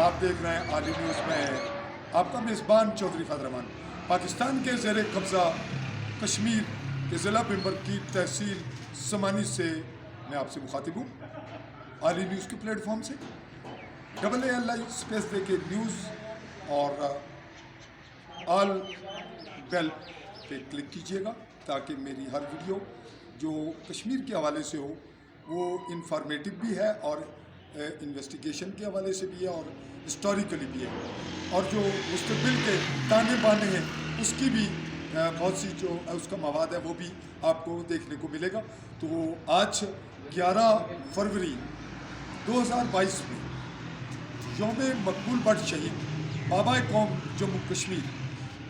आप देख रहे हैं आली न्यूज़ में آپ کا میزبان چودھری فہد رحمان۔ پاکستان کے زیر قبضہ کشمیر کے ضلع بمبر کی تحصیل سمانی سے میں آپ سے مخاطب ہوں، آلی نیوز کے پلیٹ فارم سے AALI اسپیس دے کے نیوز اور آل بیل پہ کلک کیجئے گا تاکہ میری ہر ویڈیو جو کشمیر کے حوالے سے ہو وہ انفارمیٹو بھی ہے اور انویسٹیگیشن کے حوالے سے بھی ہے اور ہسٹوریکلی بھی ہے، اور جو مستقبل کے تانے بانے ہیں اس کی بھی بہت سی جو اس کا مواد ہے وہ بھی آپ کو دیکھنے کو ملے گا۔ تو آج 11 فروری 2022 میں یوم مقبول بٹ شہید بابا قوم جموں کشمیر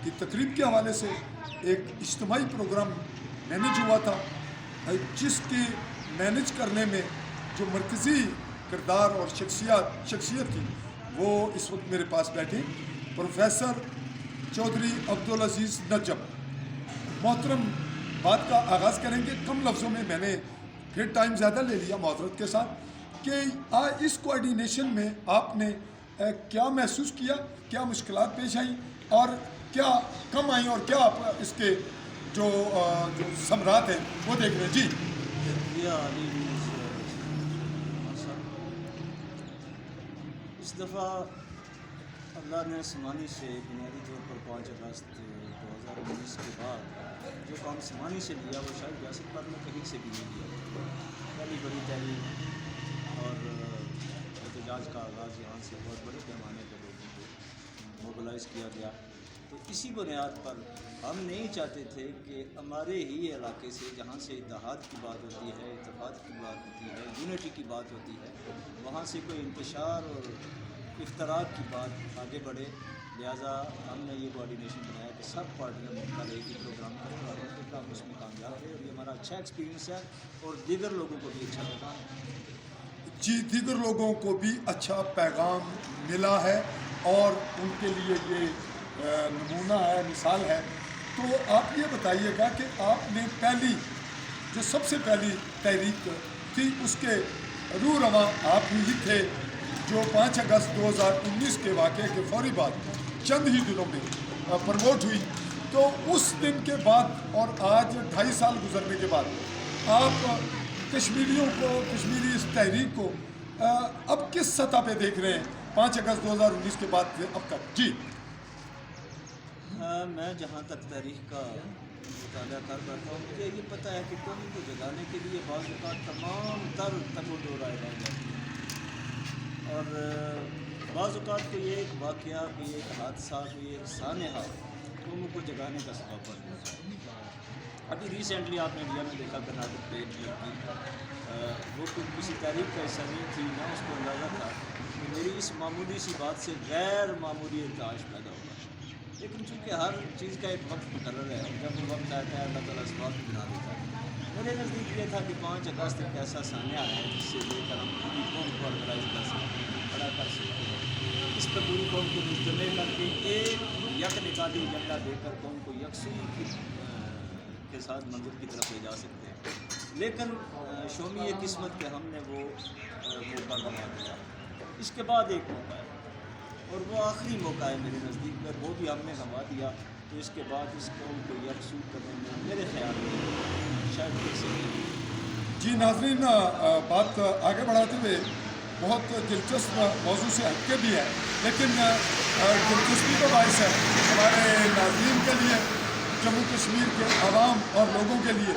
کی تقریب کے حوالے سے ایک اجتماعی پروگرام مینیج ہوا تھا، جس کے مینیج کرنے میں جو مرکزی کردار اور شخصیت تھی وہ اس وقت میرے پاس بیٹھے پروفیسر چودھری عبدالعزیز نجم۔ محترم بات کا آغاز کریں گے کم لفظوں میں نے پھر ٹائم زیادہ لے لیا معذرت کے ساتھ، کہ اس کوآرڈینیشن میں آپ نے کیا محسوس کیا، کیا مشکلات پیش آئیں اور کیا کم آئیں اور کیا آپ اس کے جو ثمرات ہیں وہ دیکھ رہے ہیں؟ جی اس دفعہ اللہ نے سمانی سے بنیادی طور پر 5 اگست 2019 کے بعد جو کام سمانی سے لیا وہ شاید ریاست بھر میں کہیں سے بھی نہیں لیا۔ پہلی بڑی تحریک اور احتجاج کا آغاز یہاں سے بہت بڑے پیمانے پر لوگوں کو موبلائز کیا گیا۔ تو اسی بنیاد پر ہم نہیں چاہتے تھے کہ ہمارے ہی علاقے سے جہاں سے اتحاد کی بات ہوتی ہے، اتفاق کی بات ہوتی ہے، یونٹی کی بات ہوتی ہے، وہاں سے کوئی انتشار اور افتراق کی بات آگے بڑھے۔ لہٰذا ہم نے یہ کوآرڈینیشن بنایا کہ سب پارٹیاں مل کر ایک ہی پروگرام کریں اور ہم اس میں کامیاب رہے، اور یہ ہمارا اچھا ایکسپیرینس ہے اور دیگر لوگوں کو بھی اچھا لگا۔ جی، دیگر لوگوں کو بھی اچھا پیغام ملا ہے اور ان کے لیے یہ نمونہ ہے، مثال ہے۔ تو آپ یہ بتائیے گا کہ آپ نے جو سب سے پہلی تحریک تھی اس کے روح رواں آپ ہی تھے، جو 5 اگست 2019 کے واقعے کے فوری بعد چند ہی دنوں میں پروموٹ ہوئی۔ تو اس دن کے بعد اور آج 2.5 سال گزرنے کے بعد آپ کشمیریوں کو، کشمیری اس تحریک کو اب کس سطح پہ دیکھ رہے ہیں 5 اگست 2019 کے بعد سے اب تک؟ جی میں جہاں تک تاریخ کا مطالعہ کر رہا ہوں مجھے یہ پتہ ہے کہ قوم کو جگانے کے لیے بعض اوقات تمام تر تگ و دو رائے رہ جاتی ہیں، اور بعض اوقات کوئی ایک واقعہ، کوئی ایک حادثہ، کوئی ایک سانحہ قوموں کو جگانے کا سبب بن جاتا ہے۔ ابھی ریسنٹلی آپ نے انڈیا میں دیکھا کرناٹک پہ وہ کسی تاریخ کا حصہ نہیں تھی، نہ اس کو اندازہ تھا کہ میری اس معمولی سی بات سے غیر معمولی ارتعاش پیدا ہوگا، لیکن چونکہ ہر چیز کا ایک وقت مقرر ہے اور جب وہ وقت آتا ہے اللہ تعالیٰ اسباب بھی بنا دیتا ہے۔ میرے نزدیک یہ تھا کہ 5 اگست ایک ایسا سانحہ ہے جس سے لے کر ہم پوری قوم کو آرگنائز کر سکتے ہیں، کھڑا کر سکتے ہیں، اس پر پوری قوم کو مجتمع کر کے ایک یک نکاتی ایجنڈا دے کر قوم کو یکسوئی کے ساتھ منظر کی طرف لے جا سکتے ہیں۔ لیکن شومی قسمت کے ہم نے وہ موقع بنا دیا۔ اس کے بعد ایک موقع ہے اور وہ آخری موقع ہے میرے نزدیک میں، وہ بھی ہم نے گنوا دیا۔ تو اس کے بعد اس قوم کو یکسو کرنے میں میرے خیال میں شاید پھر سے نہیں۔ جی ناظرین، بات آگے بڑھاتے ہوئے بہت دلچسپ موضوع سے ہٹ کے بھی ہے، لیکن دلچسپی کا باعث ہے ہمارے ناظرین کے لیے، جموں کشمیر کے عوام اور لوگوں کے لیے،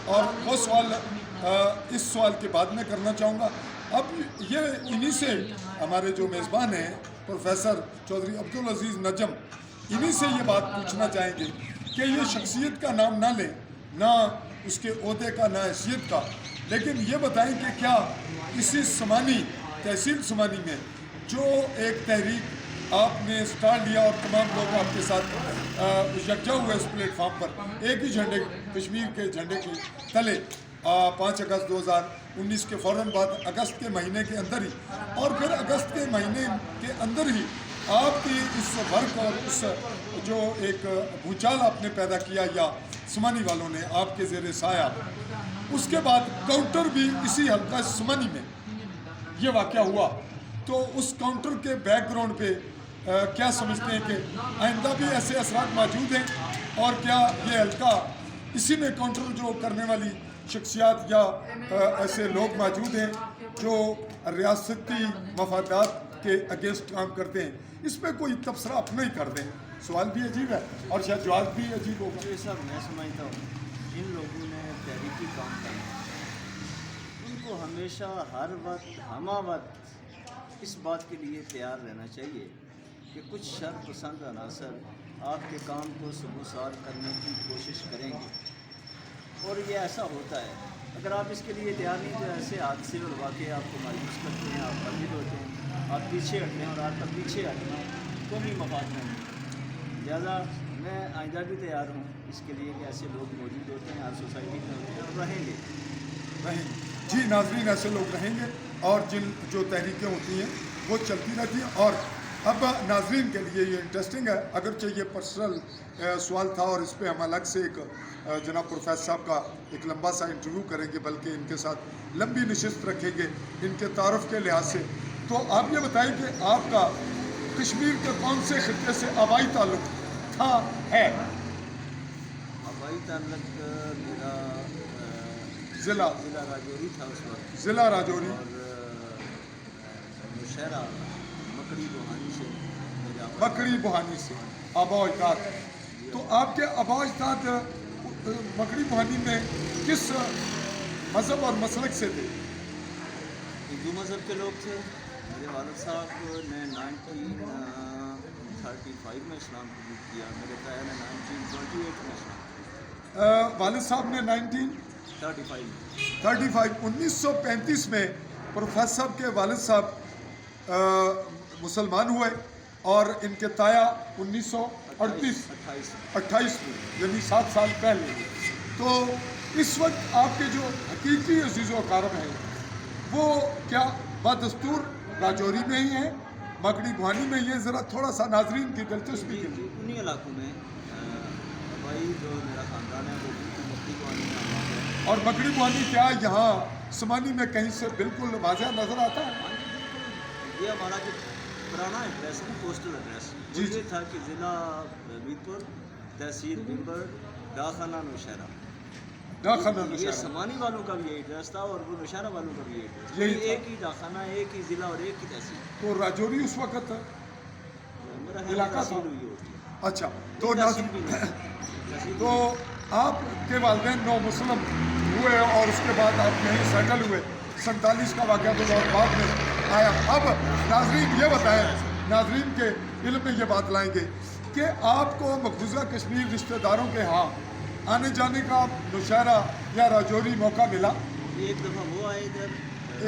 اور وہ سوال اس سوال کے بعد میں کرنا چاہوں گا۔ اب یہ انہی سے ہمارے جو میزبان ہیں پروفیسر چودھری عبدالعزیز نجم، انہی سے یہ بات پوچھنا چاہیں گے کہ یہ شخصیت کا نام نہ لیں، نہ اس کے عہدے کا، نہ حیثیت کا، لیکن یہ بتائیں کہ کیا اسی سمانی، تحصیل سمانی میں جو ایک تحریک آپ نے سٹارٹ لیا اور تمام لوگ آپ کے ساتھ یکجا ہوئے اس پلیٹ فارم پر ایک ہی جھنڈے، کشمیر کے جھنڈے کے تلے، 5 اگست 2019 کے فوراً بعد اگست کے مہینے کے اندر ہی، اور پھر اگست کے مہینے کے اندر ہی آپ کی اس ورک اور اس جو ایک بھوچال آپ نے پیدا کیا یا سمانی والوں نے آپ کے زیر سایہ، اس کے بعد کاؤنٹر بھی اسی حلقہ سمانی میں یہ واقعہ ہوا तो उस काउंटर के बैकग्राउंड पे क्या समझते हैं कि आइंदा भी ऐसे असरात मौजूद हैं, और क्या ये हल्का इसी में काउंटर जो करने वाली शख्सियात या ऐसे लोग मौजूद हैं जो रियासती मफादात के अगेंस्ट काम करते हैं, इस पर कोई तबसरा अपना ही कर दें। सवाल भी अजीब है और शायद जवाब भी अजीब होगा। ये सब मैं समझता हूँ जिन लोगों ने तहरीकी काम करना उनको हमेशा हर वक्त हमा वक्त इस बात के लिए तैयार रहना चाहिए कि कुछ शर पसंद अनासर आपके काम को सुबुसार करने की कोशिश करेंगे, और ये ऐसा होता है। अगर आप इसके लिए तैयार नहीं तो ऐसे हादसे और वाक़े आपको मायूस करते हैं, आप बंदित होते हैं, आप पीछे हटते हैं, और आपका पीछे हटना कोई मफाद नहीं। लिहाजा मैं आइंदा भी तैयार हूँ इसके लिए कि ऐसे लोग मौजूद होते हैं, हर सोसाइटी में होते हैं और रहेंगे। जी नाज़रीन, ऐसे लोग रहेंगे और जिन जो तहरीकें होती हैं वो चलती रहती हैं। और अब नाज़रीन के लिए ये इंटरेस्टिंग है, अगरचे ये पर्सनल सवाल था और इस पर हम अलग से एक जनाब प्रोफेसर साहब का एक लंबा सा इंटरव्यू करेंगे, बल्कि इनके साथ लंबी नशिस्त रखेंगे इनके तारुफ के लिहाज से। तो आप ये बताएं कि आपका कश्मीर के कौन से खित्ते से आबाई ताल्लुक़ था है? हवाई ताल्लुक मेरा ज़िला राजौरी था उस वक्त, ज़िला राजौरी और नौशहरा मकड़ी बुहानी से मेरे मकड़ी बुहानी से आबा अजदाद। तो आपके आबा अजदाद मकड़ी बुहानी में किस मज़हब और मसलक से थे? हिंदू मज़हब के लोग थे। मेरे वालिद साहब ने 1935 में इस्लाम कबूल किया, मेरे ताया ने 1928 में इस्लाम वालिद साहब ने 1935 में प्रोफेसर साहब के वालिद साहब मुसलमान हुए और इनके ताया 1928 में, यानी 7 साल पहले। तो इस वक्त आपके जो हकीकी अजीज़ व अकारब हैं वो क्या बदस्तूर राजौरी में ही हैं, मकड़ी बुहानी में? ये ज़रा थोड़ा सा नाजरीन की दिलचस्पी के लिए। उन्हीं इलाकों में भाई जो मेरा ख़ानदान है वो मकड़ी बुहानी में आबाद है। और मकड़ी बुहानी क्या यहाँ समानी में कहीं से बिल्कुल वाज़ह नज़र आता है? हाँ जी, बिल्कुल। ये हमारा जो पुराना एड्रेस है, पोस्टल एड्रेस, जी, ये था कि ज़िला मीरपुर, तहसील बिम्बर, डाखाना नौशहरा। ये समानी वालों का भी एड्रेस था और वो नौशहरा वालों का भी एड्रेस। यही था। एक ही डाखाना, एक ही ज़िला और एक ही तहसील। तो राजौरी उस वक्त मेरा इलाका था। तहसील हुई होती है। अच्छा, तो तहसील भी नहीं है। तहसील तो आपके वालिदैन नौ मुस्लिम हुए और उसके बाद आप यहीं सेटल हुए। 47 का वाक़या तो बहुत बाद में आया। अब नाजरीन ये बताएं, नाजरीन के इल्म में ये बात लाएंगे कि आपको मकबूजा कश्मीर रिश्तेदारों के यहाँ आने जाने का नौशहरा या राजौरी मौका मिला? एक दफ़ा वो आए इधर,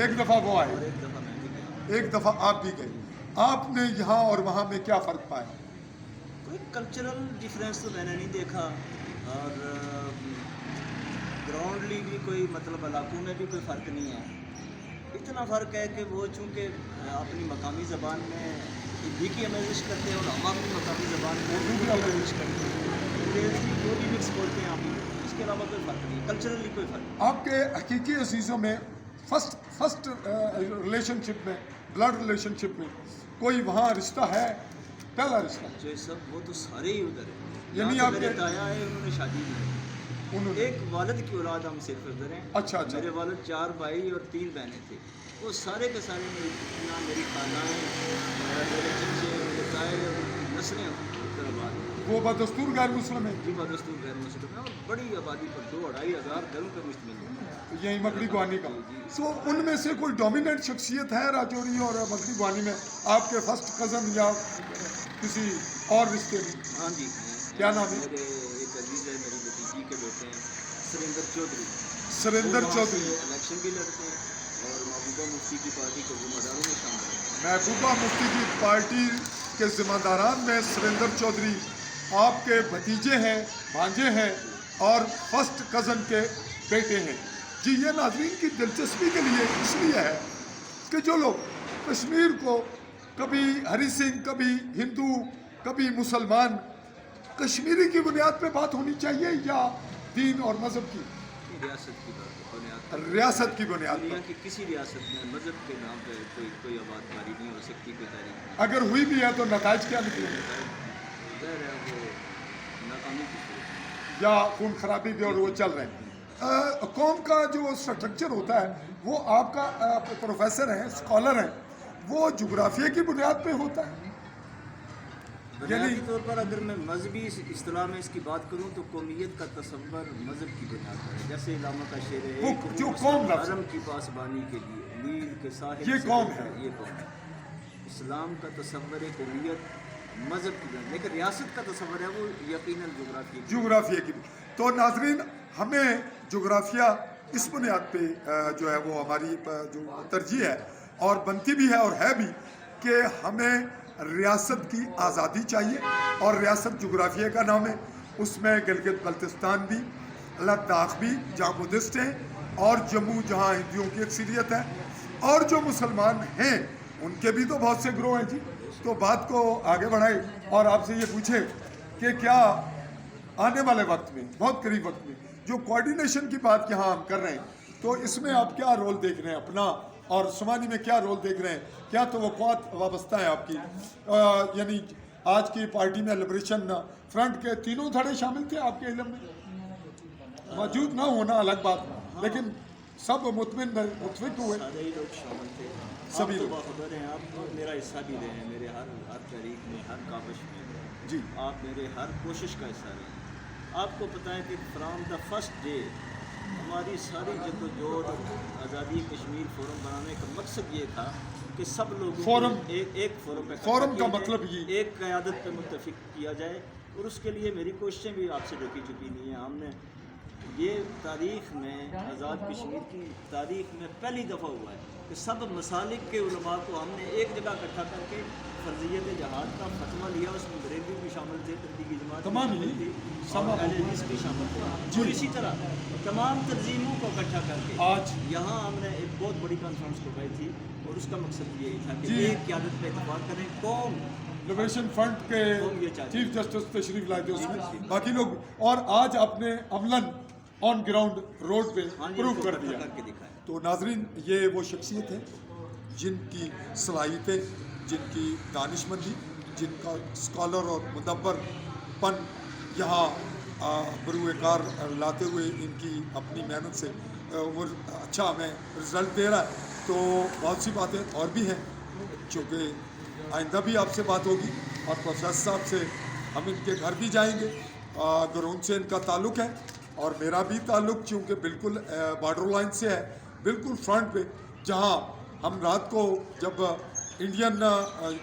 एक दफ़ा वो आए, और एक दफ़ा मैं भी गया। एक दफ़ा आप भी गए। आपने यहाँ और वहाँ में क्या फ़र्क पाया? कोई कल्चरल डिफरेंस तो मैंने नहीं देखा, और ग्राउंडली भी कोई मतलब इलाकों में भी कोई फ़र्क नहीं है। इतना फ़र्क है कि वो चूँकि अपनी मकामी ज़बान में हिंदी की आमेज़िश करते हैं और हम अपनी मकामी ज़बान में उर्दू की आमेज़िश करते हैं, अंग्रेज़ी वो भी मिक्स बोलते हैं आप। इसके अलावा कोई फ़र्क नहीं, कल्चरली कोई फ़र्क नहीं। आपके हकीकी अजीज़ों में फर्स्ट रिलेशनशिप में, ब्लड रिलेशनशिप में कोई वहाँ रिश्ता है? पहला रिश्ता जो सब वो तो सारे ही उधर है। यानी यहाँ तो आपके- मेरे ताया है, उन्होंने शादी की। उन्होंने? एक वालिद की औलाद हम सिर्फ उधर हैं। अच्छा, अच्छा। मेरे वालिद 4 भाई और 3 बहनें थे। वो सारे के सारे मेरी फूफियाँ, मेरी खालाएँ, मेरे चचे, मेरे ताए, नस्लें उधर आबाद हैं। वो बदस्तूर गैर मुस्लिम है, जी बदस्तूर गैर मुस्लिम है और बड़ी आबादी पर 2-2.5 हज़ार घरों पर मुश्तमिल है। यही मकड़ी बुहानी का। सो उनमें से कोई डोमिनेंट शख्सियत है राजौरी और मकड़ी बुहानी में आपके फर्स्ट कज़न या किसी और रिश्ते में? हाँ जी। क्या नाम है? मेरे एक अजीज़ है, मेरी भतीजी के बेटे हैं, सुरेंद्र चौधरी। सुरेंद्र वो वहाँ चौधरी से इलेक्शन भी लड़ते हैं और महबूबा मुफ्ती की पार्टी के ज़िम्मेदारों में शामिल हैं। महबूबा मुफ्ती की पार्टी के ज़िम्मेदारान में सुरेंद्र चौधरी आपके भतीजे हैं, भांजे हैं और फर्स्ट कज़न के बेटे हैं। जी, ये नाज़रीन की दिलचस्पी के लिए इसलिए है कि जो लोग कश्मीर को कभी हरी सिंह, कभी हिंदू, कभी मुसलमान, कश्मीरी की बुनियाद पे बात होनी चाहिए या दीन और मज़हब की? रियासत की बात है, बुनियाद रियासत की बुनियाद दुनिया पर। की किसी रियासत में मज़हब के नाम पर कोई आबादकारी नहीं हो सकती, कोई तारीख अगर हुई भी है तो नताज क्या निकलेंगे? ज़ाहिर है वो नाकामी की सूरत या खून खराबी भी और वो चल रहे हैं। कौम का जो स्ट्रक्चर होता है वो आपका प्रोफेसर हैं, स्कॉलर हैं, वो जुग्राफिया की बुनियाद पे होता है। बुनियादी तौर पर अगर मैं मजहबी इस्तिलाह में इसकी बात करूँ तो कौमियत का तस्वर मज़हब की बुनियाद पर है। जैसे इलामा का शेर है, वो एक जो रूह कौम लफ्ज़ हरम की पासबानी के लिए नील के साहिल ये से कौम होता है। ये कौम है। इस्लाम का तस्वर है कौमियत मज़हब की बुनियाद, लेकिन रियासत का तस्वर है वो यकीनन जोग्राफी जुग्राफिया की भी। तो नाजरीन, हमें जुग्राफिया इस बुनियाद पे जो है वो हमारी जो तरजीह है और बनती भी है और है भी कि हमें रियासत की आज़ादी चाहिए, और रियासत जुग्राफिया का नाम है। उसमें गिलगित बल्तिस्तान भी, लद्दाख भी जहाँ बुद्धिस्ट हैं, और जम्मू जहाँ हिंदुओं की अक्सरियत है, और जो मुसलमान हैं उनके भी तो बहुत से ग्रोह हैं जी। तो बात को आगे बढ़ाए और आपसे ये पूछे कि क्या आने वाले वक्त में, बहुत करीब वक्त में, जो कोऑर्डिनेशन की बात यहाँ हम कर रहे हैं, तो इसमें आप क्या रोल देख रहे हैं अपना, और सोमाली में क्या रोल देख रहे हैं, क्या तवक्कुआत वाबस्ता है आपकी? यानी आज की पार्टी में लिबरेशन फ्रंट के तीनों धड़े शामिल थे आपके इल्म में? मौजूद ना होना अलग बात, लेकिन सब मुतफिक हुए। सारे ही लोग शामिल थे, सभी आप तो लोग। बाखबर हैं, आप तो मेरा हिस्सा भी रहे हैं, मेरे हर तहरीक में, हर काविश में जी। आप मेरे हर कोशिश का हिस्सा रहे हैं। आपको पता है कि फ्राम द फर्स्ट डे हमारी सारी जद्दोजहद आज़ादी कश्मीर फोरम बनाने का मकसद ये था कि सब लोगों फोरम, को एक फोरम पे फोरम इकट्ठा का किया मतलब जाए, ये। एक क़यादत पे मुत्तफिक किया जाए, और उसके लिए मेरी कोशिशें भी आपसे रुकी चुकी नहीं है। हमने ये तारीख़ में, आज़ाद कश्मीर की तारीख़ में पहली दफ़ा हुआ है कि सब मसालिक के उलमा को हमने एक जगह इकट्ठा करके फर्जियत जहाद का फतवा लिया। उसमें बरेलवी भी शामिल थे, तबलीगी जमात भी तमाम शामिल ही, थी, सब और अहले हदीस भी शामिल थे, जी। और इसी तरह तमाम तंजीमों को इकट्ठा करके आज यहाँ हमने एक बहुत बड़ी कॉन्फ्रेंस करवाई थी, और उसका मकसद यही था कि जी। एक क़यादत पे इत्तेफाक करें। कौम लिबरेशन फ्रंट के ये चाहते चीफ जस्टिस तशरीफ लाए थे उसमें, बाकी लोग, और आज आपने अमलन ऑन ग्राउंड रोड पे हाँ जी, प्रूव उसको कर इकट्ठा दिया। करके दिखाया। तो नाजरीन, ये वो शख्सियत है जिनकी सलाहियतें, जिनकी दानिशमंदी, जिनका स्कॉलर और मुदब्बरपन यहाँ बरूए कार लाते हुए इनकी अपनी मेहनत से वो अच्छा हमें रिज़ल्ट दे रहा है। तो बहुत सी बातें और भी हैं, चूँकि आइंदा भी आपसे बात होगी, और प्रोफेसर साहब से हम इनके घर भी जाएंगे। गरून से इनका ताल्लुक़ है और मेरा भी ताल्लुक़, चूँकि बिल्कुल बॉर्डर लाइन से है, बिल्कुल फ्रंट पे, जहाँ हम रात को जब इंडियन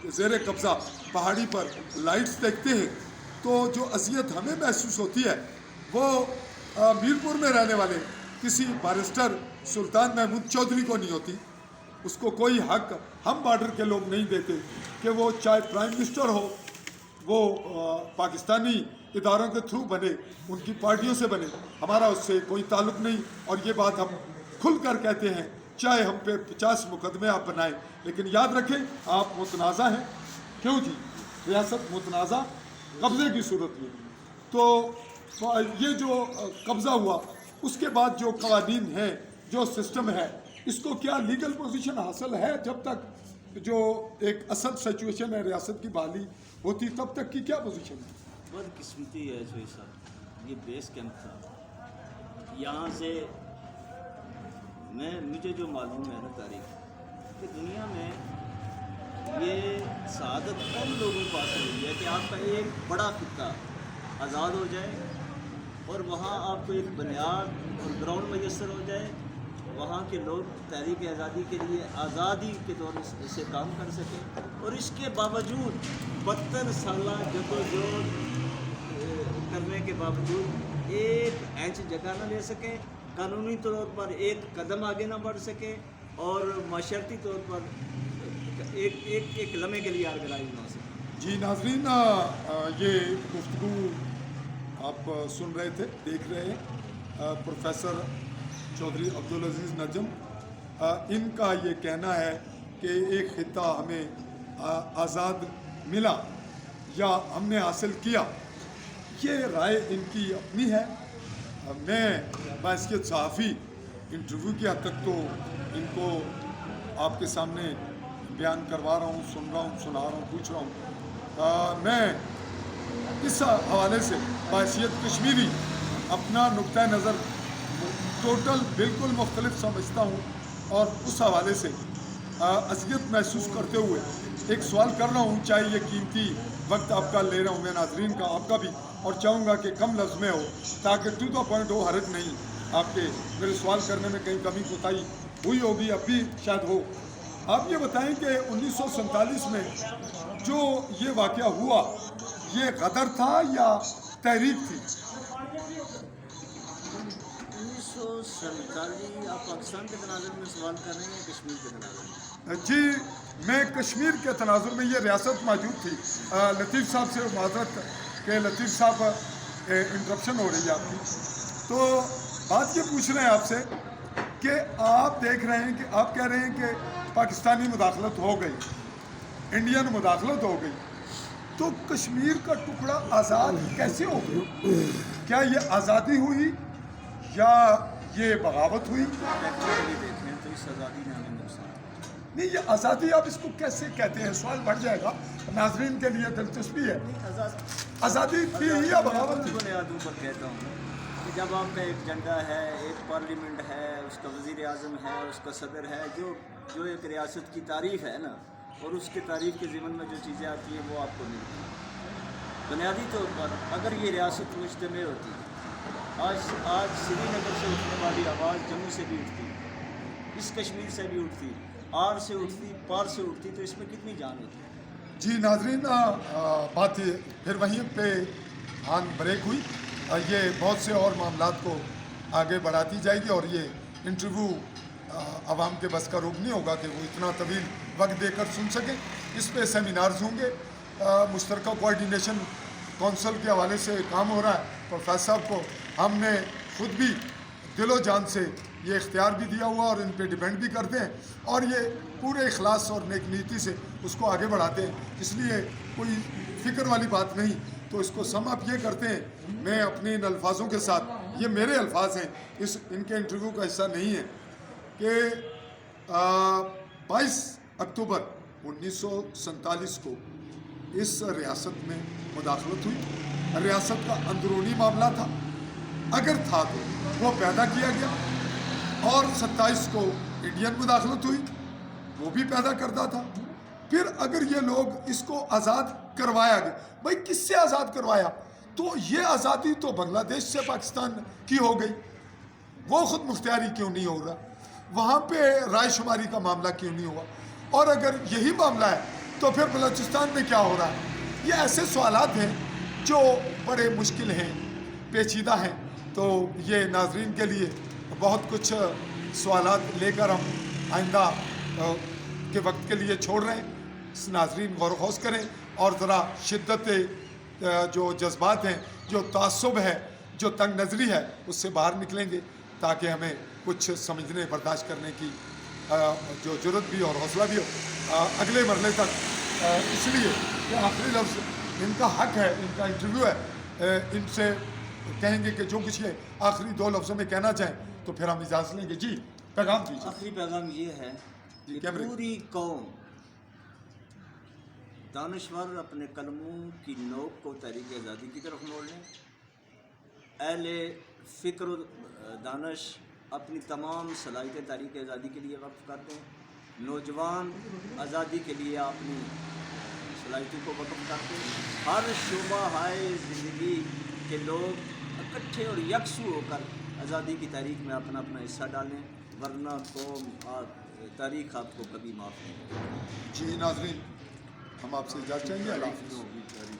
ज़ेर कब्ज़ा पहाड़ी पर लाइट्स देखते हैं तो जो अज़ियत हमें महसूस होती है वो मीरपुर में रहने वाले किसी बैरिस्टर सुल्तान महमूद चौधरी को नहीं होती। उसको कोई हक हम बॉर्डर के लोग नहीं देते कि वो चाहे प्राइम मिनिस्टर हो, वो पाकिस्तानी इदारों के थ्रू बने, उनकी पार्टियों से बने, हमारा उससे कोई ताल्लुक़ नहीं। और ये बात हम खुल कर कहते हैं, चाहे हम पे 50 मुकदमे आप बनाएं, लेकिन याद रखें आप मुतनाज़ा हैं। क्यों जी? रियासत मुतनाज़ा कब्ज़े की सूरत में। तो ये जो कब्ज़ा हुआ उसके बाद जो कवानीन हैं, जो सिस्टम है, इसको क्या लीगल पोजीशन हासिल है? जब तक जो एक असल सिचुएशन है रियासत की बहाली होती, तब तक की क्या पोजीशन है? बदकिस्मती है जो साहब, ये बेस कैंप था। यहाँ से मुझे जो मालूम है ना तारीख, कि दुनिया में ये सआदत कम लोगों को हासिल हुई है कि आपका एक बड़ा खित्ता आज़ाद हो जाए, और वहाँ आपको एक बुनियाद और ग्राउंड मैसर हो जाए, वहाँ के लोग तहरीक आज़ादी के लिए आज़ादी के दौर से काम कर सकें, और इसके बावजूद 72 साल जद्दोजहद करने के बावजूद एक इंच जगह न ले सके, कानूनी तौर पर एक कदम आगे ना बढ़ सके, और माशरती तौर पर एक लम्हे के लिए ऑर्गेनाइज ना हो सके। जी नाजरीन, ये गुफ्तगू आप सुन रहे थे, देख रहे हैं प्रोफेसर चौधरी अब्दुल अजीज़ नजम। इनका ये कहना है कि एक खित्ता हमें आज़ाद मिला या हमने हासिल किया, ये राय इनकी अपनी है। मैं बाइस्कियत सहाफ़ी इंटरव्यू की हद तक तो इनको आपके सामने बयान करवा रहा हूँ, सुन रहा हूँ, सुना रहा हूँ, पूछ रहा हूँ। मैं इस हवाले से बाहैसियत कश्मीरी अपना नुक्ता नज़र टोटल बिल्कुल मुख्तलिफ समझता हूँ और उस हवाले से अज़ियत महसूस करते हुए एक सवाल कर रहा हूँ, चाहे ये कीमती वक्त आपका ले रहा हूँ मैं, नाजरीन का, आपका भी, और चाहूँगा कि कम लफ्ज़ में हो ताकि टू द पॉइंट हो, हरज नहीं आपके मेरे सवाल करने में कहीं कमी कोताही हुई होगी, अब भी शायद हो। आप ये बताएं कि 1947 में जो ये वाक़या हुआ, ये गदर था या तहरीक थी? 1947 आप पाकिस्तान के तनाज़ुर में सवाल कर रहे हैं, कश्मीर के तनाज़ुर में? जी, मैं कश्मीर के तनाजुर में, ये रियासत मौजूद थी। लतीफ़ साहब से माजरत कि लतीफ़ साहब इंटरप्शन हो रही है आपकी, तो बात ये पूछ रहे हैं आपसे कि आप देख रहे हैं कि आप कह रहे हैं कि पाकिस्तानी मुदाखलत हो गई, इंडियन मुदाखलत हो गई, तो कश्मीर का टुकड़ा आज़ाद कैसे हो गया? क्या ये आज़ादी हुई या ये बगावत हुई? एक्चुअली देखें तो इस आज़ादी ने हमें नुकसान, नहीं, ये आज़ादी आप इसको कैसे कहते हैं? सवाल बढ़ जाएगा, नाजरीन के लिए दिलचस्पी है। आज़ादी थी या बगावत थी? बुनियादों पर कहता हूँ कि जब आपका एक झंडा है, एक पार्लियामेंट है, उसका वज़ीर आज़म है, उसका सदर है, जो एक रियासत की तारीफ़ है ना, और उसके तारीफ़ के ज़िमन में जो चीज़ें आती हैं वो आपको मिलती हैं। बुनियादी तौर पर अगर ये रियासत मुज्तमे होती, आज श्रीनगर से उठने वाली आवाज़ जम्मू से भी उठती, इस कश्मीर से भी उठती, आर से उठती, पार से उठती, तो इसमें कितनी जान होती? जी नाजरीन, बात ये फिर वहीं पे हान ब्रेक हुई। ये बहुत से और मामलात को आगे बढ़ाती जाएगी और ये इंटरव्यू आवाम के बस का रोक नहीं होगा कि वो इतना तवील वक्त देकर सुन सकें। इस पे सेमिनार्स होंगे, मुश्तरका कोऑर्डिनेशन कौंसल के हवाले से काम हो रहा है। प्रोफेसर साहब को हमने खुद भी दिलो जान से ये इख्तियार भी दिया हुआ और इन पे डिपेंड भी करते हैं और ये पूरे इखलास और नेक नीति से उसको आगे बढ़ाते हैं, इसलिए कोई फ़िक्र वाली बात नहीं। तो इसको सम अप ये करते हैं, मैं अपने इन अल्फाजों के साथ, ये मेरे अल्फाज हैं, इनके इंटरव्यू का हिस्सा नहीं है, कि 22 अक्टूबर 1947 को इस रियासत में मुदाखलत हुई। रियासत का अंदरूनी मामला था, अगर था तो वो पैदा किया गया, और 27 को इंडियन मुदाखलत हुई, वो भी पैदा करता था। फिर अगर ये लोग इसको आज़ाद करवाया गया, भाई किससे आज़ाद करवाया? तो ये आज़ादी तो बांग्लादेश से पाकिस्तान की हो गई, वो ख़ुद मुख्तियारी क्यों नहीं हो रहा? वहाँ पे रायशुमारी का मामला क्यों नहीं हुआ? और अगर यही मामला है तो फिर बलूचिस्तान में क्या हो रहा है? ये ऐसे सवालात हैं जो बड़े मुश्किल हैं, पेचीदा हैं। तो ये नाजरीन के लिए बहुत कुछ सवालात लेकर हम आइंदा के वक्त के लिए छोड़ रहे हैं। नाजरीन गौर ख़ौस करें और ज़रा शिद्दत जो जज्बात हैं, जो तासुब है, जो तंग नज़री है, उससे बाहर निकलेंगे ताकि हमें कुछ समझने बर्दाश्त करने की जो ज़रूरत भी और हौसला भी हो अगले मरले तक। इसलिए ये आखिरी लफ्ज़ इनका हक है, इनका इंटरव्यू है, इनसे कहेंगे कि जो कुछ ये आखिरी 2 लफ्ज़ों में कहना चाहें तो फिर हम इजाज़त लेंगे। जी, पैगाम दीजिए। आखिरी पैगाम ये है कि पूरी कौम दानश्वर अपने कलमों की नोक को तहरीक आज़ादी की तरफ मोड़ लें। अहले फ़िक्र दानश अपनी तमाम सलाहियतें तहरीक आज़ादी के लिए वक्फ़ कर दें। नौजवान आज़ादी के लिए अपनी सलाहियतों को वक्फ़ कर दें। हर शोबा हाय ज़िंदगी के लोग इकट्ठे और यकसू होकर आज़ादी की तारीख में अपना अपना हिस्सा डालें, वरना कौम तारीख़ आपको कभी माफ़ नहीं करेगी। जी नाज़रीन, हम आपसे इजाज़त चाहेंगे। अल्लाह हाफ़िज़।